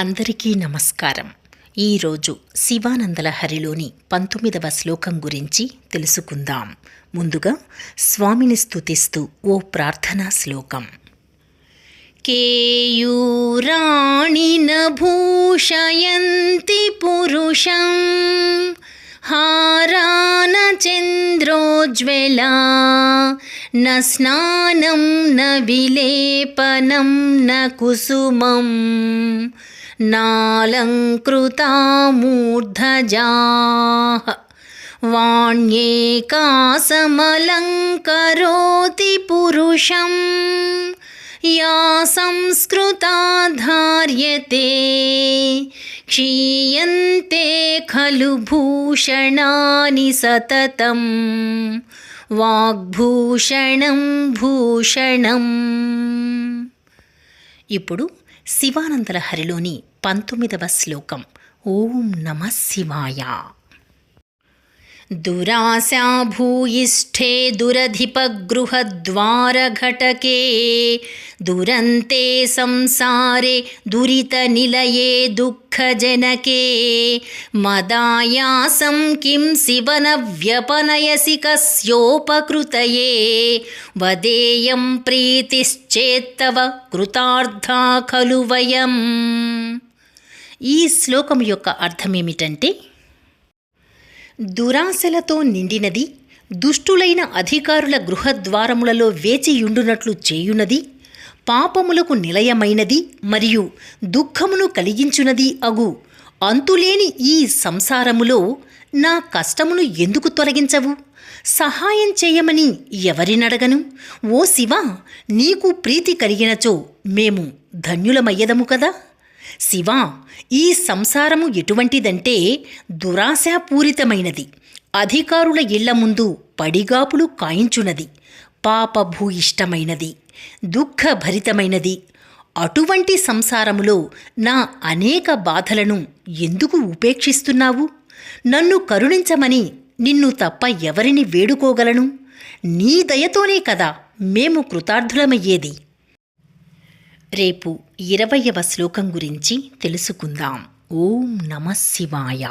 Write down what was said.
అందరికీ నమస్కారం. ఈరోజు శివానందలహరిలోని 19వ శ్లోకం గురించి తెలుసుకుందాం. ముందుగా స్వామిని స్తుతిస్తూ ఓ ప్రార్థనా శ్లోకం. కేయూరాణి భూషయంతి పురుషం హారాన చంద్రోజ్వలా న స్నానం న విలేపనం న కుసుమం నాలంకృతా మూర్ధజాః వాణ్యేకాసమలంకరోతి పురుషం యా సంస్కృతా ధార్యతే క్షీయంతే ఖలు భూషణాని సతతం వాగ్భూషణం భూషణం. ఇప్పుడు శివానందలహరిలోని 19వ శ్లోకం. ఓం నమః శివాయ. దురాశా భూయిష్ఠే దురధిపగృహద్వారఘటకే దురంతే సంసారే దురితనిలయే దుఃఖజనకే మదాయాసం కిం శివన వ్యపనయసి కస్యోపకృతయే వదేయం ప్రీతిశ్చేత్తవ కృతార్థా ఖలు వయం. ఈ శ్లోకం యొక్క అర్థమేమిటంటే, దురాశలతో నిండినది, దుష్టులైన అధికారుల గృహద్వారములలో వేచియుండునట్లు చేయునది, పాపములకు నిలయమైనది మరియు దుఃఖమును కలిగించునది అగు అంతులేని ఈ సంసారములో నా కష్టమును ఎందుకు తొలగించవు? సహాయం చేయమని ఎవరినడగను? ఓ శివా, నీకు ప్రీతి కలిగినచో మేము ధన్యులమయ్యదము కదా. శివా, ఈ సంసారము ఎటువంటిదంటే దురాశాపూరితమైనది, అధికారుల ఇళ్ల ముందు పడిగాపులు కాయించున్నది, పాపభూయిష్టమైనది, దుఃఖభరితమైనది. అటువంటి సంసారములో నా అనేక బాధలను ఎందుకు ఉపేక్షిస్తున్నావు? నన్ను కరుణించమని నిన్ను తప్ప ఎవరిని వేడుకోగలను? నీ దయతోనే కదా మేము కృతార్థులమయ్యేది. రేపు 20వ శ్లోకం గురించి తెలుసుకుందాం. ఓం నమః శివాయ.